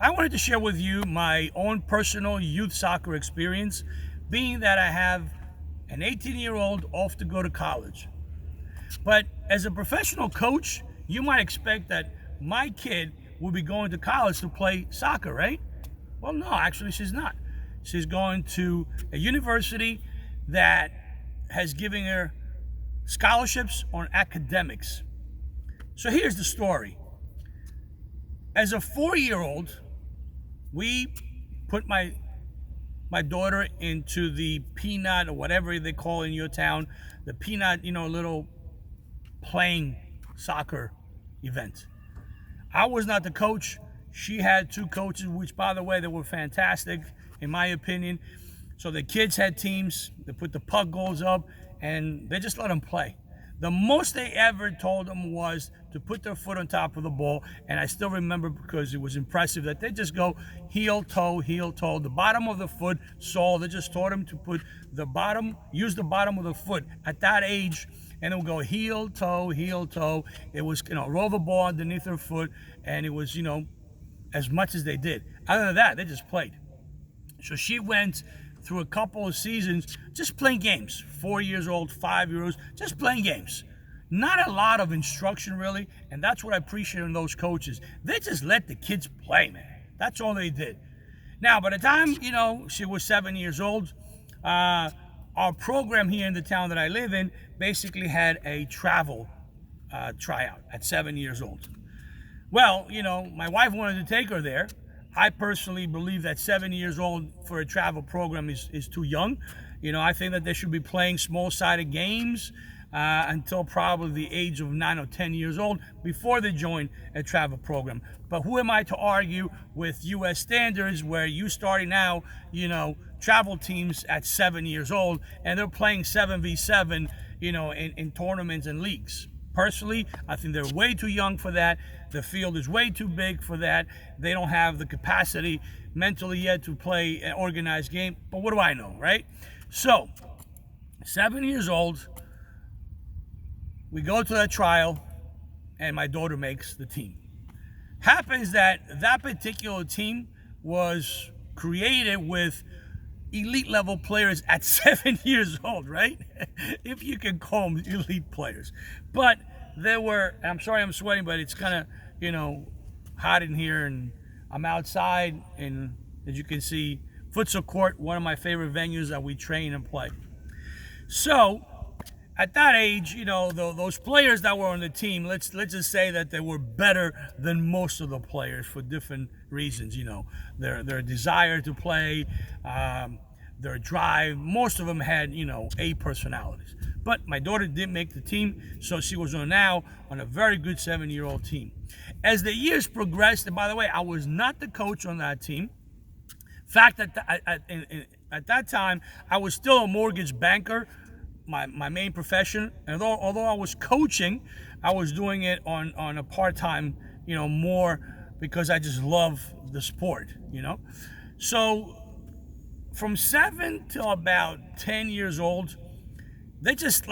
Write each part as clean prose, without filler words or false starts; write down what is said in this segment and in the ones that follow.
I wanted to share with you my own personal youth soccer experience, being that I have an 18-year-old off to go to college. But as a professional coach, you might expect that my kid will be going to college to play soccer, right? Well, no, actually, she's not. She's going to a university that has given her scholarships on academics. So here's the story. As a 4-year-old, we put my daughter into the peanut or whatever they call in your town, the peanut, little playing soccer event. I was not the coach. She had two coaches, which, by the way, they were fantastic, in my opinion. So the kids had teams. They put the puck goals up, and they just let them play. The most they ever told them was to put their foot on top of the ball, and I still remember because it was impressive that they just go heel, toe, the bottom of the foot, sole. They just taught them to use the bottom of the foot at that age, and it would go heel, toe. It was, roll the ball underneath their foot, and it was, as much as they did. Other than that, they just played. So she went through a couple of seasons just playing games. 4 years old, 5 years old, just playing games. Not a lot of instruction, really, and that's what I appreciate in those coaches. They just let the kids play, man. That's all they did. Now, by the time, she was 7 years old, our program here in the town that I live in basically had a travel tryout at 7 years old. Well, my wife wanted to take her there. I personally believe that 7 years old for a travel program is too young. I think that they should be playing small-sided games until probably the age of 9 or 10 years old before they join a travel program. But who am I to argue with U.S. standards where you starting now, travel teams at 7 years old and they're playing 7v7, in tournaments and leagues? Personally, I think they're way too young for that. The field is way too big for that. They don't have the capacity mentally yet to play an organized game. But what do I know, right? So, 7 years old, we go to that trial, and my daughter makes the team. Happens that particular team was created with elite level players at 7 years old, right? If you can call them elite players. But there were, I'm sorry I'm sweating, but it's kind of, hot in here, and I'm outside, and as you can see, futsal court, one of my favorite venues that we train and play. So at that age, those players that were on the team, let's just say that they were better than most of the players for different reasons. Their desire to play, their drive. Most of them had, A personalities. But my daughter didn't make the team, so she was on a very good 7-year-old team. As the years progressed, and by the way, I was not the coach on that team. In fact, at that time, I was still a mortgage banker, my main profession. And although I was coaching, I was doing it on a part-time, more because I just love the sport, So from 7 till about 10 years old, they just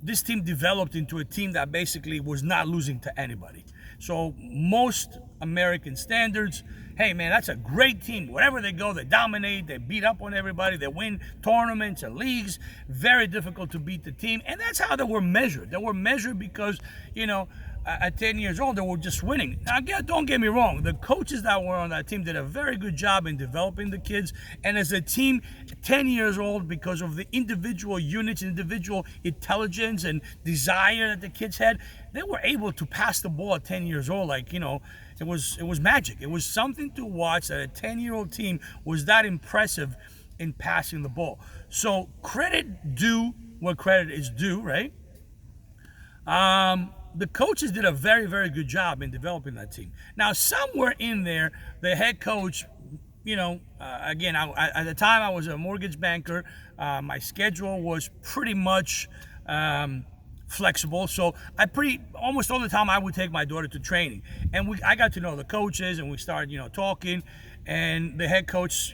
this team developed into a team that basically was not losing to anybody. So most American standards, hey man, that's a great team. Wherever they go, they dominate, they beat up on everybody, they win tournaments and leagues. Very difficult to beat the team. And that's how they were measured. They were measured because, at 10 years old, they were just winning. Now, don't get me wrong. The coaches that were on that team did a very good job in developing the kids. And as a team, 10 years old, because of the individual units, individual intelligence and desire that the kids had, they were able to pass the ball at 10 years old. It was magic. It was something to watch that a 10-year-old team was that impressive in passing the ball. So credit due where credit is due, right? The coaches did a very, very good job in developing that team. Now, somewhere in there, the head coach, again, at the time I was a mortgage banker. My schedule was pretty much flexible, so almost all the time I would take my daughter to training, and I got to know the coaches, and we started, talking, and the head coach,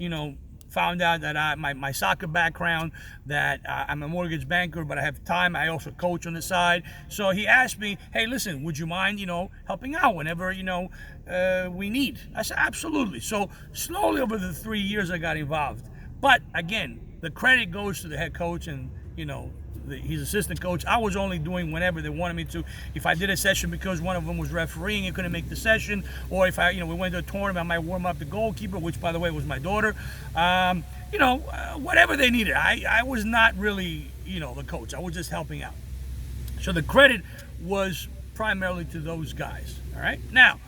found out that my soccer background, that I'm a mortgage banker, but I have time. I also coach on the side. So he asked me, hey, listen, would you mind, helping out whenever, we need? I said, absolutely. So slowly over the 3 years, I got involved. But again, the credit goes to the head coach and, his assistant coach. I was only doing whenever they wanted me to. If I did a session because one of them was refereeing and couldn't make the session, or if we went to a tournament, I might warm up the goalkeeper, which by the way was my daughter. Whatever they needed. I was not really, the coach. I was just helping out. So the credit was primarily to those guys. All right. Now,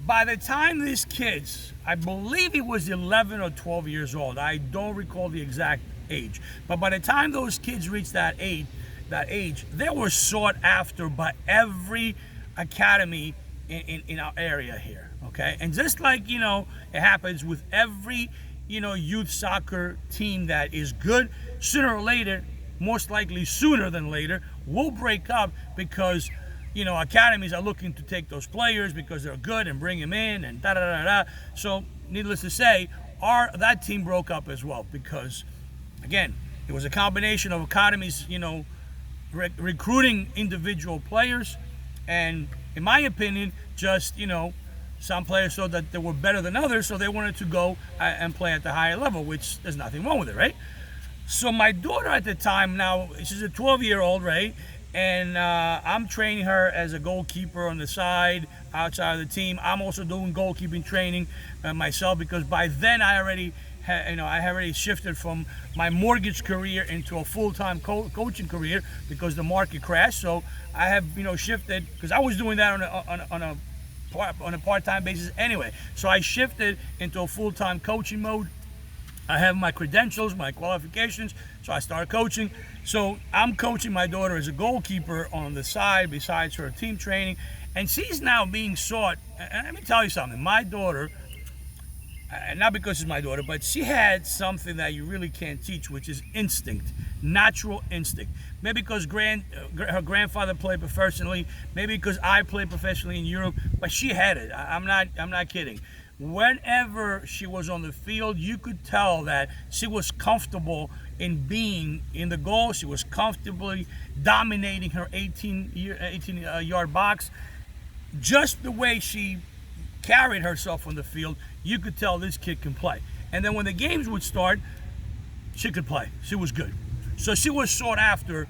by the time these kids, I believe he was 11 or 12 years old. I don't recall the exact age, but by the time those kids reached that age, they were sought after by every academy in our area here. Okay, and just like it happens with every youth soccer team that is good, sooner or later, most likely sooner than later, will break up because academies are looking to take those players because they're good and bring them in and da da da da. So needless to say, that team broke up as well because, again, it was a combination of academies, recruiting individual players, and in my opinion, just some players thought that they were better than others, so they wanted to go and play at the higher level, which there's nothing wrong with it, right? So my daughter at the time, now she's a 12-year-old, right? And I'm training her as a goalkeeper on the side, outside of the team. I'm also doing goalkeeping training myself because by then I had already shifted from my mortgage career into a full-time coaching career because the market crashed. So I have shifted because I was doing that on a part-time basis anyway. So I shifted into a full-time coaching mode. I have my credentials, my qualifications, so I started coaching. So I'm coaching my daughter as a goalkeeper on the side besides her team training, and she's now being sought. And let me tell you something, my daughter, not because she's my daughter, but she had something that you really can't teach, which is instinct, natural instinct. Maybe because her grandfather played professionally, maybe because I played professionally in Europe, but she had it. I'm not kidding. Whenever she was on the field, you could tell that she was comfortable in being in the goal. She was comfortably dominating her 18-yard box. Just the way she carried herself on the field, you could tell this kid can play. And then when the games would start, she could play. She was good. So she was sought after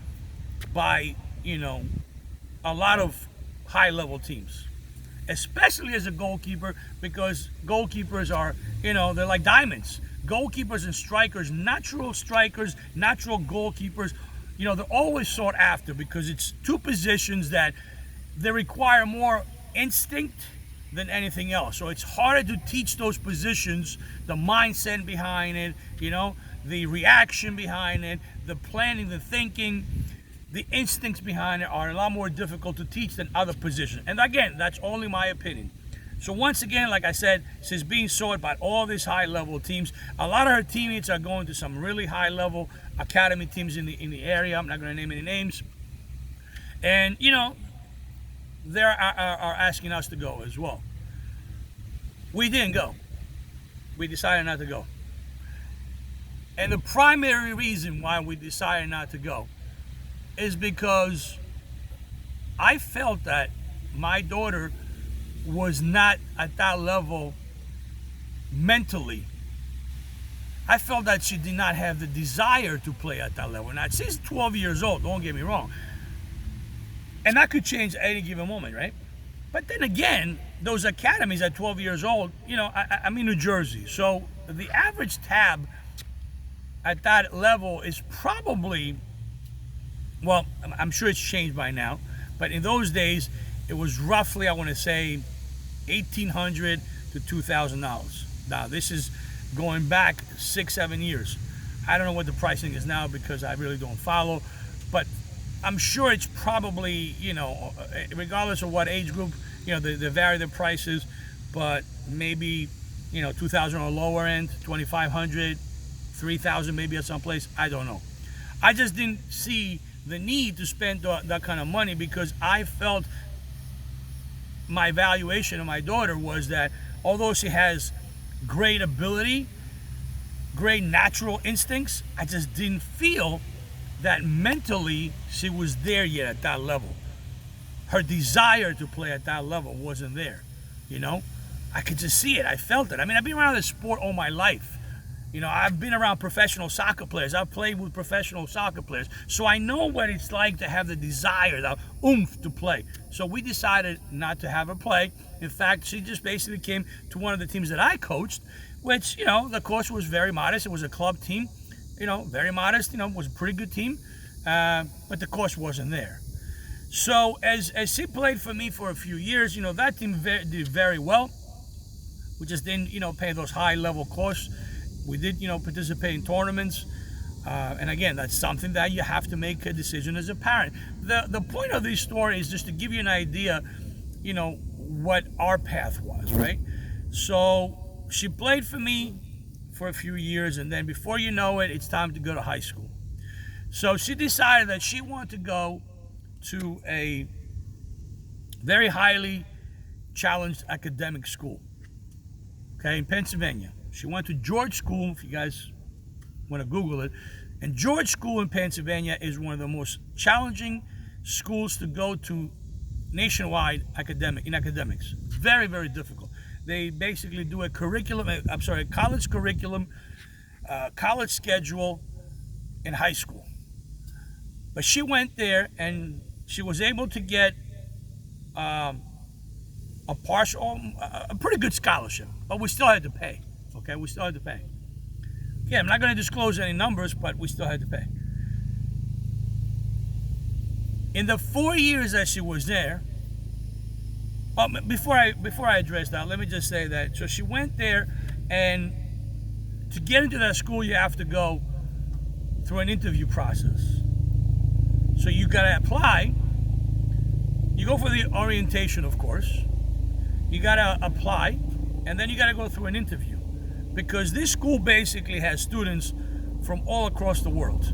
by, a lot of high-level teams, especially as a goalkeeper, because goalkeepers are, they're like diamonds. Goalkeepers and strikers, natural goalkeepers, they're always sought after because it's two positions that they require more instinct than anything else. So it's harder to teach those positions, the mindset behind it, the reaction behind it, the planning, the thinking, the instincts behind it are a lot more difficult to teach than other positions. And again, that's only my opinion. So once again, like I said, she's being sought by all these high-level teams. A lot of her teammates are going to some really high-level academy teams in the area. I'm not going to name any names. And, they are asking us to go as well. We didn't go. We decided not to go. And the primary reason why we decided not to go is because I felt that my daughter was not at that level mentally. I felt that she did not have the desire to play at that level. Now, she's 12 years old, don't get me wrong. And that could change at any given moment, right? But then again, those academies at 12 years old, I'm in New Jersey. So the average tab at that level is probably, well, I'm sure it's changed by now, but in those days, it was roughly, I want to say, $1,800 to $2,000. Now, this is going back 6-7 years. I don't know what the pricing is now because I really don't follow, but I'm sure it's probably, regardless of what age group, they vary the prices, but maybe, 2,000 or lower end, 2,500, 3,000 maybe at some place. I don't know. I just didn't see the need to spend that kind of money because I felt my evaluation of my daughter was that although she has great ability, great natural instincts. I just didn't feel that mentally she was there yet at that level. Her desire to play at that level wasn't there, you know? I could just see it. I felt it. I mean, I've been around this sport all my life. You know, I've been around professional soccer players. I've played with professional soccer players. So I know what it's like to have the desire, the oomph to play. So we decided not to have her play. In fact, she just basically came to one of the teams that I coached, which, you know, the coach was very modest. It was a club team, you know, very modest, you know, it was a pretty good team. But the coach wasn't there. So as she played for me for a few years, you know, that team did very well. We just didn't, you know, pay those high level costs. We did, you know, participate in tournaments. And again, that's something that you have to make a decision as a parent. The point of this story is just to give you an idea, you know, what our path was, right? So she played for me for a few years, and then before you know it, it's time to go to high school. So she decided that she wanted to go to a very highly challenged academic school, okay, in Pennsylvania. She went to George School, if you guys want to Google it. And George School in Pennsylvania is one of the most challenging schools to go to nationwide in academics. Very, very difficult. They basically do a college curriculum, college schedule in high school. But she went there and she was able to get a pretty good scholarship, but we still had to pay. Okay, we still had to pay. Yeah, I'm not going to disclose any numbers, but we still had to pay. In the 4 years that she was there, before I address that, let me just say that. So she went there, and to get into that school, you have to go through an interview process. So you got to apply. You go for the orientation, of course. You got to apply, and then you got to go through an interview. Because this school basically has students from all across the world.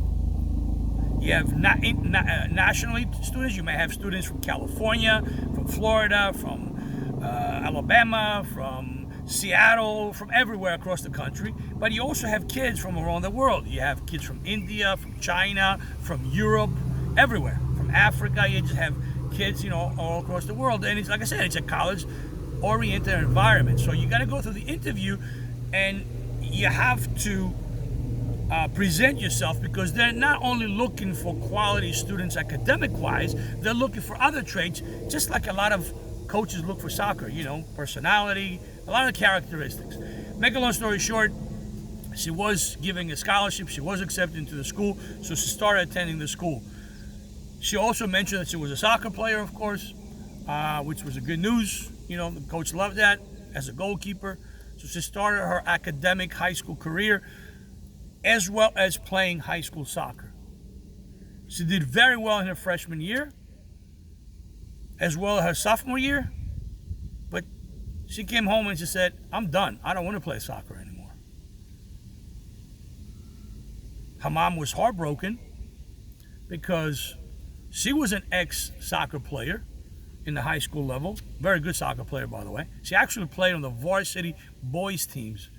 You have nationally students. You may have students from California, from Florida, from Alabama, from Seattle, from everywhere across the country. But you also have kids from around the world. You have kids from India, from China, from Europe, everywhere. From Africa, you just have kids, you know, all across the world. And it's, like I said, it's a college-oriented environment. So you got to go through the interview, and you have to present yourself, because they're not only looking for quality students academic-wise, they're looking for other traits, just like a lot of coaches look for soccer, you know, personality, a lot of characteristics. Make a long story short, she was giving a scholarship, she was accepted into the school, so she started attending the school. She also mentioned that she was a soccer player, of course, which was a good news. You know, the coach loved that as a goalkeeper. So she started her academic high school career as well as playing high school soccer. She did very well in her freshman year, as well as her sophomore year. But she came home and she said, I'm done. I don't want to play soccer anymore. Her mom was heartbroken because she was an ex-soccer player in the high school level. Very good soccer player, by the way. She actually played on the varsity boys teams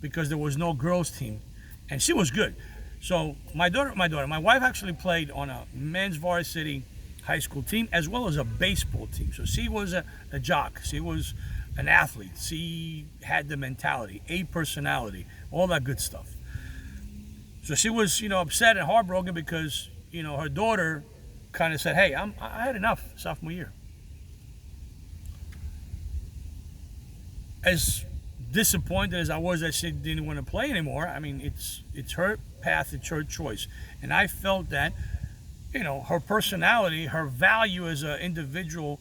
because there was no girls team, and she was good. So my wife actually played on a men's varsity high school team as well as a baseball team. So she was a jock. She was an athlete. She had the mentality, a personality, all that good stuff. So she was, you know, upset and heartbroken because, you know, her daughter kind of said, hey, I had enough sophomore year. As disappointed as I was that she didn't want to play anymore, I mean, it's her path, it's her choice. And I felt that, you know, her personality, her value as an individual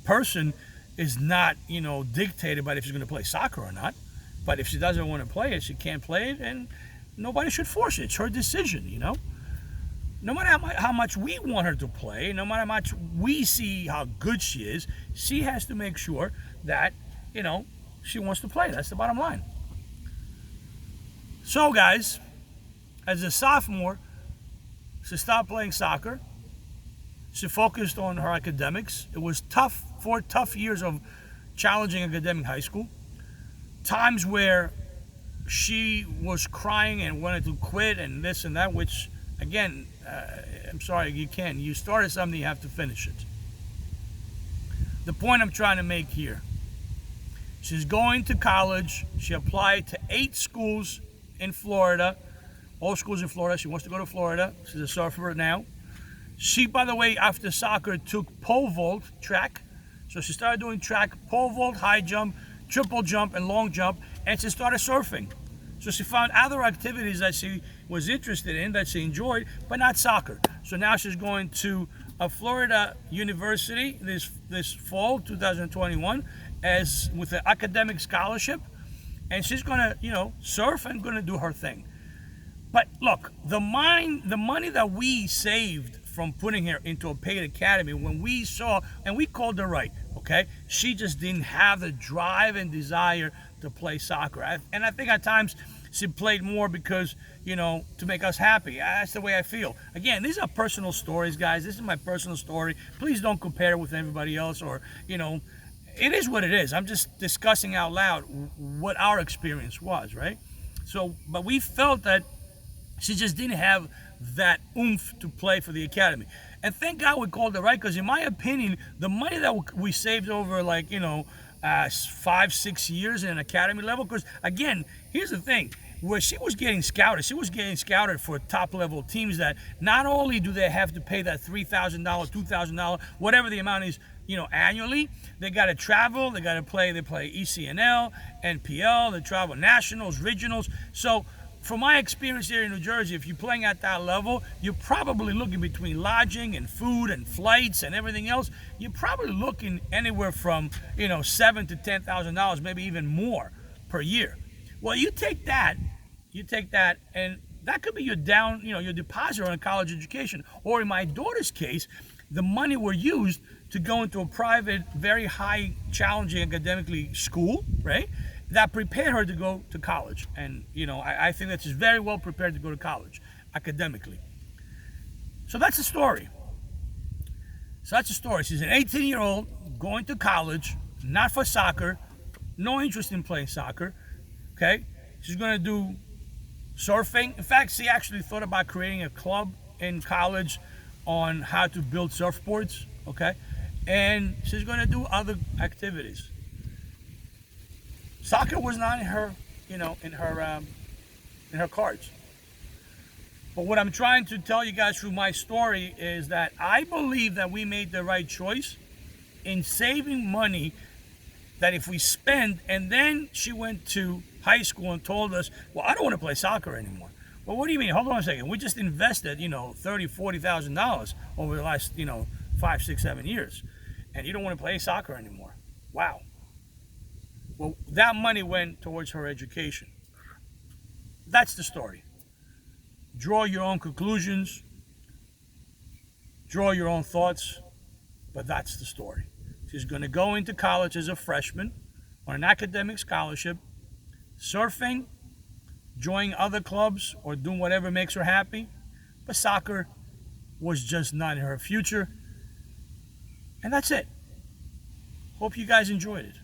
person is not, you know, dictated by if she's going to play soccer or not. But if she doesn't want to play it, she can't play it, and nobody should force it. It's her decision, you know. No matter how much we want her to play, no matter how much we see how good she is, she has to make sure that, you know, she wants to play. That's the bottom line. So, guys, as a sophomore, she stopped playing soccer. She focused on her academics. It was tough, 4 tough years of challenging academic high school. Times where she was crying and wanted to quit and this and that, which, again, I'm sorry, you can't. You started something, you have to finish it. The point I'm trying to make here, she's going to college. She applied to 8 schools in Florida, all schools in Florida. She wants to go to Florida. She's a surfer now. She, by the way, after soccer, took pole vault track. So she started doing track, pole vault, high jump, triple jump, and long jump, and she started surfing. So she found other activities that she was interested in, that she enjoyed, but not soccer. So now she's going to a Florida university this fall, 2021, as with an academic scholarship, and she's gonna, surf and gonna do her thing. But look, the money that we saved from putting her into a paid academy, when we saw, and we called her right, okay? She just didn't have the drive and desire to play soccer. And I think at times she played more because, to make us happy. That's the way I feel. Again, these are personal stories, guys. This is my personal story. Please don't compare it with everybody else, or, it is what it is. I'm just discussing out loud what our experience was, right? So, but we felt that she just didn't have that oomph to play for the academy. And thank God we called her right, because in my opinion, the money that we saved over 5-6 years in an academy level, because again, here's the thing, where she was getting scouted for top level teams that not only do they have to pay that $3,000, $2,000, whatever the amount is, annually, they got to travel, they play ECNL, NPL, they travel nationals, regionals. So from my experience here in New Jersey, if you're playing at that level, you're probably looking between lodging and food and flights and everything else. You're probably looking anywhere from $7,000 to $10,000, maybe even more per year. Well, you take that, and that could be your your deposit on a college education. Or in my daughter's case, the money were used to go into a private, very high, challenging academically school, right? That prepared her to go to college. And, I think that she's very well prepared to go to college academically. So that's the story. She's an 18-year-old going to college, not for soccer, no interest in playing soccer, okay? She's going to do surfing. In fact, she actually thought about creating a club in college on how to build surfboards, okay? And she's going to do other activities. Soccer was not in her, in her cards. But what I'm trying to tell you guys through my story is that I believe that we made the right choice in saving money that if we spend, and then she went to high school and told us, well, I don't want to play soccer anymore. Well, what do you mean? Hold on a second. We just invested, $30,000, $40,000 over the last, 5, 6, 7 years. And you don't want to play soccer anymore. Wow. Well, that money went towards her education. That's the story. Draw your own conclusions. Draw your own thoughts. But that's the story. She's going to go into college as a freshman on an academic scholarship, surfing, joining other clubs, or doing whatever makes her happy. But soccer was just not in her future. And that's it. Hope you guys enjoyed it.